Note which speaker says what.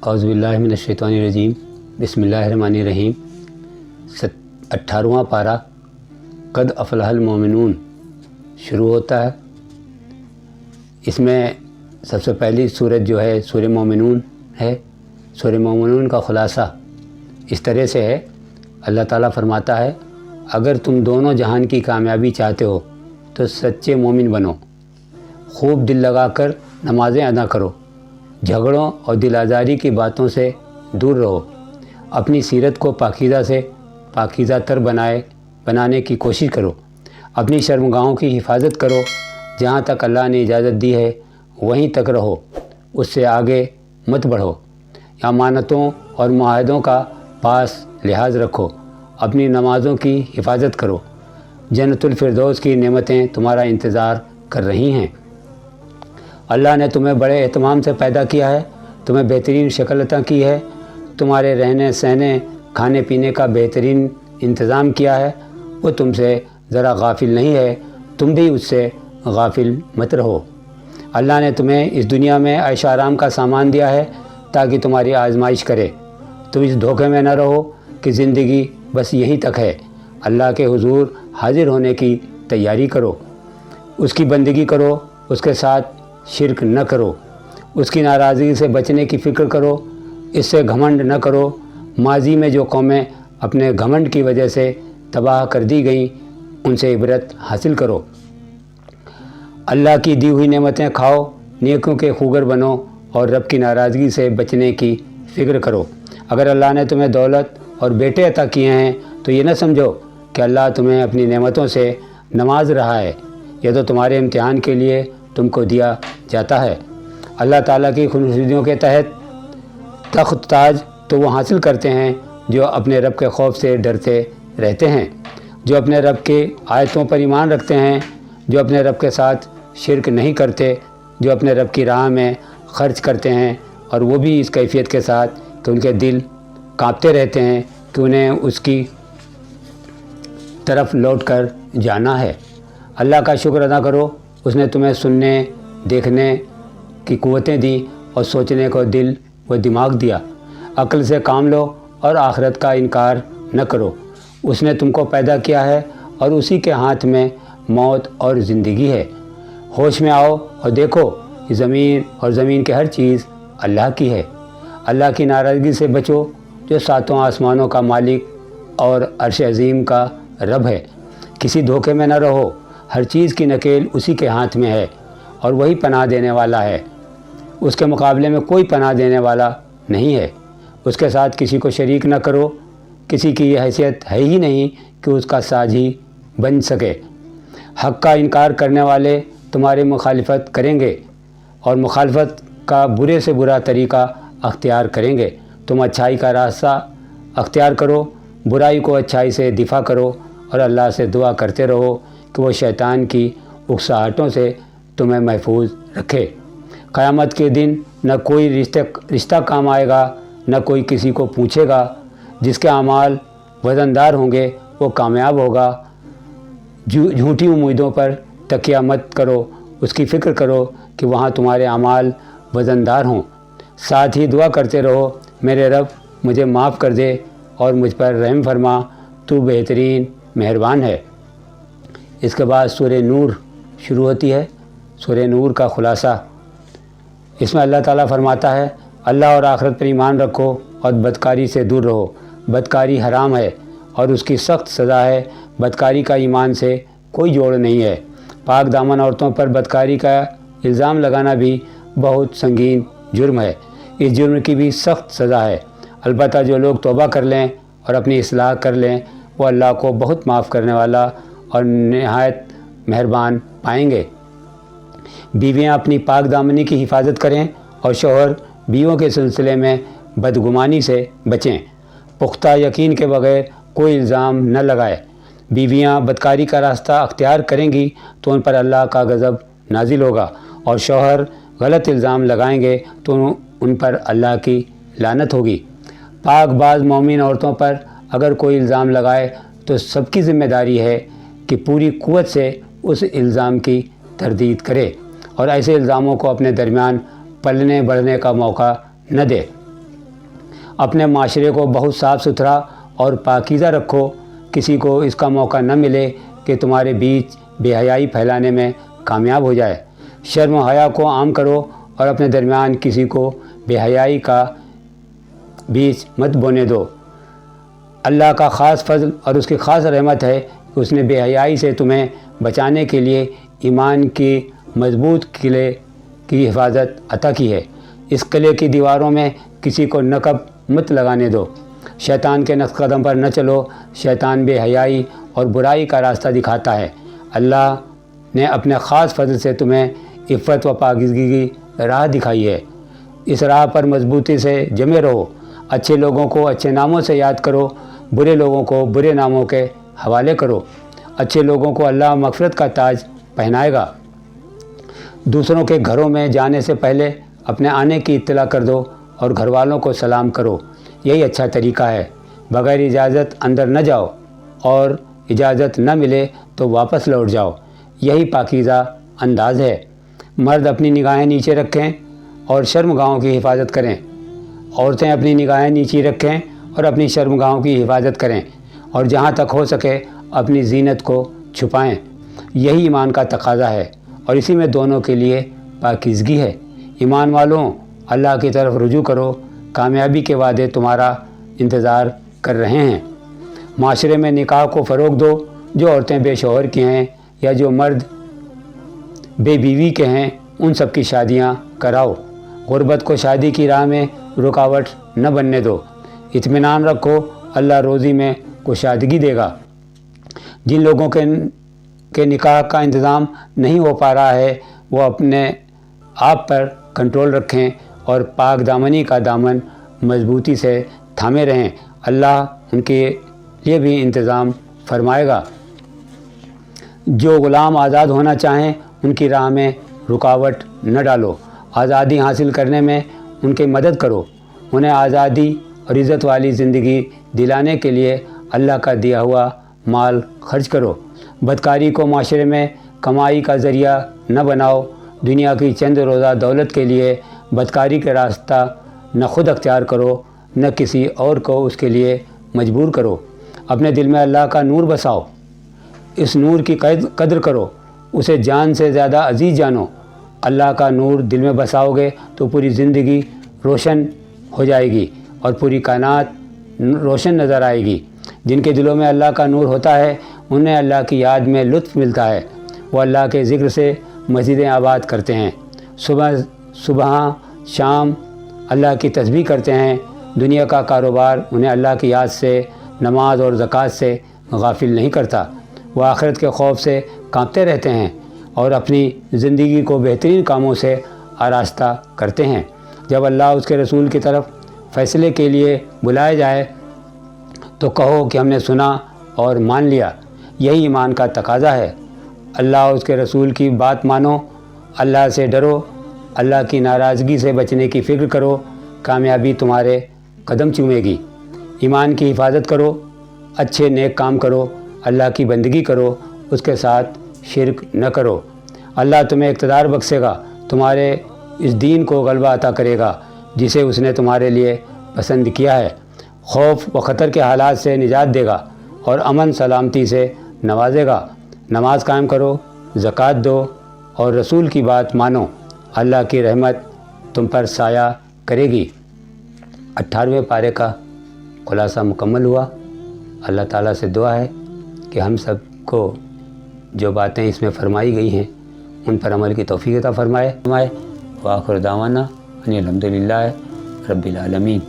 Speaker 1: औज़ुबिल्लाहि मिनश्शैतानिर्रजीम बिस्मिल्लाहिर्रहमानिर्रहीम 18वां पारा क़द अफ़लहल मोमिनून शुरू होता है। इसमें सबसे पहली सूरत जो है सूरह मोमिनून है। सूरह मोमिनून का ख़ुलासा इस तरह से है, अल्लाह ताला फरमाता है, अगर तुम दोनों जहान की कामयाबी चाहते हो तो सच्चे मोमिन बनो, खूब दिल लगाकर नमाज़ें अदा करो, झगड़ों और दिल आज़ारी की बातों से दूर रहो, अपनी सीरत को पाकीज़ा से पाकीज़ा तर बनाने की कोशिश करो, अपनी शर्मगाहों की हिफाजत करो, जहाँ तक अल्लाह ने इजाज़त दी है वहीं तक रहो, उससे आगे मत बढ़ो। अमानतों और मुआहदों का पास लिहाज रखो, अपनी नमाज़ों की हिफाजत करो, जन्नतुल फिरदौस की नेमतें तुम्हारा इंतज़ार कर रही हैं। अल्लाह ने तुम्हें बड़े एहतमाम से पैदा किया है, तुम्हें बेहतरीन शक्ल अता की है, तुम्हारे रहने सहने खाने पीने का बेहतरीन इंतज़ाम किया है। वो तुमसे ज़रा गाफिल नहीं है, तुम भी उससे गाफिल मत रहो। अल्लाह ने तुम्हें इस दुनिया में ऐश आराम का सामान दिया है ताकि तुम्हारी आजमाइश करे। तुम इस धोखे में न रहो कि ज़िंदगी बस यहीं तक है। अल्लाह के हुजूर हाजिर होने की तैयारी करो, उसकी बंदगी करो, उसके साथ शिरक न करो, उसकी नाराज़गी से बचने की फ़िक्र करो, इससे घमंड न करो। माजी में जो कौमें अपने घमंड की वजह से तबाह कर दी गईं, उनसे इबरत हासिल करो। अल्लाह की दी हुई नेमतें खाओ, नेकियों के खूगर बनो और रब की नाराज़गी से बचने की फ़िक्र करो। अगर अल्लाह ने तुम्हें दौलत और बेटे अता किए हैं तो ये न समझो कि अल्लाह तुम्हें अपनी नेमतों से नवाज रहा है, यह तो तुम्हारे इम्तिहान के लिए तुमको दिया जाता है। अल्लाह ताला की खुशनुदियों के तहत तख्त ताज तो वो हासिल करते हैं जो अपने रब के खौफ से डरते रहते हैं, जो अपने रब के आयतों पर ईमान रखते हैं, जो अपने रब के साथ शिरक नहीं करते, जो अपने रब की राह में ख़र्च करते हैं, और वो भी इस कैफियत के साथ कि उनके दिल कांपते रहते हैं कि उन्हें उसकी तरफ लौट कर जाना है। अल्लाह का शुक्र अदा करो, उसने तुम्हें सुनने देखने की क़ुव्वतें दी और सोचने को दिल व दिमाग दिया। अक्ल से काम लो और आखिरत का इनकार न करो। उसने तुमको पैदा किया है और उसी के हाथ में मौत और ज़िंदगी है। होश में आओ और देखो, ज़मीन और ज़मीन की हर चीज़ अल्लाह की है। अल्लाह की नाराज़गी से बचो जो सातों आसमानों का मालिक और अर्श अज़ीम का रब है। किसी धोखे में न रहो, हर चीज़ की नकेल उसी के हाथ में है और वही पनाह देने वाला है। उसके मुकाबले में कोई पनाह देने वाला नहीं है। उसके साथ किसी को शरीक न करो, किसी की यह हैसियत है ही नहीं कि उसका साझी बन सके। हक़ का इनकार करने वाले तुम्हारी मुखालिफत करेंगे और मुखालिफत का बुरे से बुरा तरीक़ा अख्तियार करेंगे। तुम अच्छाई का रास्ता अख्तियार करो, बुराई को अच्छाई से दिफा करो और अल्लाह से दुआ करते रहो कि वो शैतान की उकसाहटों से तुम्हें महफूज रखे। क़यामत के दिन न कोई रिश्ता काम आएगा, न कोई किसी को पूछेगा। जिसके अमाल वज़नदार होंगे वो कामयाब होगा। झूठी उम्मीदों पर तकिया मत करो, उसकी फ़िक्र करो कि वहाँ तुम्हारे अमाल वज़नदार हों। साथ ही दुआ करते रहो, मेरे रब मुझे माफ़ कर दे और मुझ पर रहम फरमा, तू बेहतरीन मेहरबान है। इसके बाद सूरह नूर शुरू होती है। सूरह नूर का ख़ुलासा, इसमें अल्लाह ताला फरमाता है, अल्लाह और आखिरत पर ईमान रखो और बदकारी से दूर रहो। बदकारी हराम है और उसकी सख्त सज़ा है। बदकारी का ईमान से कोई जोड़ नहीं है। पाक दामन औरतों पर बदकारी का इल्ज़ाम लगाना भी बहुत संगीन जुर्म है। इस जुर्म की भी सख्त सज़ा है। अलबत्ता जो लोग तौबा कर लें और अपनी इस्लाह कर लें, वो अल्लाह को बहुत माफ़ करने वाला और नहायत मेहरबान पाएंगे। बीवियाँ अपनी पाक दामनी की हिफाजत करें और शौहर बीवियों के सिलसिले में बदगुमानी से बचें। पुख्ता यकीन के बगैर कोई इल्ज़ाम न लगाए। बीवियाँ बदकारी का रास्ता अख्तियार करेंगी तो उन पर अल्लाह का गज़ब नाजिल होगा और शौहर गलत इल्ज़ाम लगाएंगे तो उन पर अल्लाह की लानत होगी। पाक बाज़ मोमिन औरतों पर अगर कोई इल्ज़ाम लगाए तो सबकी ज़िम्मेदारी है कि पूरी क़ुव्वत से उस इल्ज़ाम की तरदीद करे और ऐसे इल्ज़ामों को अपने दरमियान पलने बढ़ने का मौका न दे। अपने माशरे को बहुत साफ़ सुथरा और पाकीज़ा रखो। किसी को इसका मौका न मिले कि तुम्हारे बीच बेहयाई फैलाने में कामयाब हो जाए। शर्म हया को आम करो और अपने दरमियान किसी को बेहयाई का बीज मत बोने दो। अल्लाह का ख़ास फज़ल और उसकी ख़ास रहमत है कि उसने बेहयाई से तुम्हें बचाने के लिए ईमान की मजबूत किले की हिफाजत अता की है। इस किले की दीवारों में किसी को नक़ब मत लगाने दो। शैतान के नक्श कदम पर न चलो। शैतान बेहयाई और बुराई का रास्ता दिखाता है। अल्लाह ने अपने ख़ास फज़ल से तुम्हें इफ़्फ़त व पाकीज़गी की राह दिखाई है। इस राह पर मजबूती से जमे रहो। अच्छे लोगों को अच्छे नामों से याद करो, बुरे लोगों को बुरे नामों के हवाले करो। अच्छे लोगों को अल्लाह मग़फ़िरत का ताज पहनाएगा। दूसरों के घरों में जाने से पहले अपने आने की इत्तला कर दो और घर वालों को सलाम करो। यही अच्छा तरीका है। बग़ैर इजाज़त अंदर न जाओ और इजाज़त न मिले तो वापस लौट जाओ। यही पाकीज़ा अंदाज़ है। मर्द अपनी निगाहें नीचे रखें और शर्मगाहों की हिफाजत करें। औरतें अपनी निगाहें नीचे रखें और अपनी शर्मगाहों की हिफाजत करें और जहाँ तक हो सके अपनी ज़ीनत को छुपाएं। यही ईमान का तकाज़ा है और इसी में दोनों के लिए पाकीज़गी है। ईमान वालों, अल्लाह की तरफ रुजू करो। कामयाबी के वादे तुम्हारा इंतज़ार कर रहे हैं। माशरे में निकाह को फ़रोग़ दो। जो औरतें बेशोहर की हैं या जो मर्द बेबीवी के हैं, उन सब की शादियाँ कराओ। ग़ुरबत को शादी की राह में रुकावट न बनने दो। इत्मीनान रखो, अल्लाह रोज़ी में कुशादगी देगा। जिन लोगों के निकाह का इंतज़ाम नहीं हो पा रहा है, वो अपने आप पर कंट्रोल रखें और पाक दामनी का दामन मजबूती से थामे रहें। अल्लाह उनके लिए भी इंतज़ाम फरमाएगा। जो ग़ुलाम आज़ाद होना चाहें, उनकी राह में रुकावट न डालो। आज़ादी हासिल करने में उनकी मदद करो। उन्हें आज़ादी और इज़्ज़त वाली ज़िंदगी दिलाने के लिए अल्लाह का दिया हुआ माल खर्च करो। बदकारी को माशरे में कमाई का ज़रिया न बनाओ। दुनिया की चंद रोज़ा दौलत के लिए बदकारी का रास्ता न खुद अख्तियार करो, न किसी और को उसके लिए मजबूर करो। अपने दिल में अल्लाह का नूर बसाओ। इस नूर की कदर करो, उसे जान से ज़्यादा अजीज़ जानो। अल्लाह का नूर दिल में बसाओगे तो पूरी ज़िंदगी रोशन हो जाएगी और पूरी कायनात रोशन नज़र आएगी। जिनके दिलों में अल्लाह का नूर होता है, उन्हें अल्लाह की याद में लुत्फ़ मिलता है। वो अल्लाह के ज़िक्र से मस्जिदें आबाद करते हैं। सुबह शाम अल्लाह की तस्बीह करते हैं। दुनिया का कारोबार उन्हें अल्लाह की याद से, नमाज और ज़कात से गाफिल नहीं करता। वह आखिरत के खौफ से कांपते रहते हैं और अपनी ज़िंदगी को बेहतरीन कामों से आरास्ता करते हैं। जब अल्लाह उसके रसूल की तरफ फ़ैसले के लिए बुलाया जाए तो कहो कि हमने सुना और मान लिया। यही ईमान का तकाज़ा है। अल्लाह उसके रसूल की बात मानो। अल्लाह से डरो। अल्लाह की नाराज़गी से बचने की फ़िक्र करो। कामयाबी तुम्हारे कदम चूमेगी। ईमान की हिफाजत करो। अच्छे नेक काम करो। अल्लाह की बंदगी करो। उसके साथ शिरक न करो। अल्लाह तुम्हें इक़्तिदार बख्शेगा। तुम्हारे इस दीन को गलबा अता करेगा जिसे उसने तुम्हारे लिए पसंद किया है। खौफ व ख़तर के हालात से निजात देगा और अमन सलामती से नवाजेगा। नमाज कायम करो, ज़कात दो और रसूल की बात मानो। अल्लाह की रहमत तुम पर साया करेगी। 18वें पारे का खुलासा मुकम्मल हुआ। अल्लाह ताला से दुआ है कि हम सब को जो बातें इसमें फ़रमाई गई हैं उन पर अमल की तौफ़ीक़ अता फ़रमाए। व आख़िर दावाना अनिल हम्दुलिल्लाह रब्बिल आलमीन।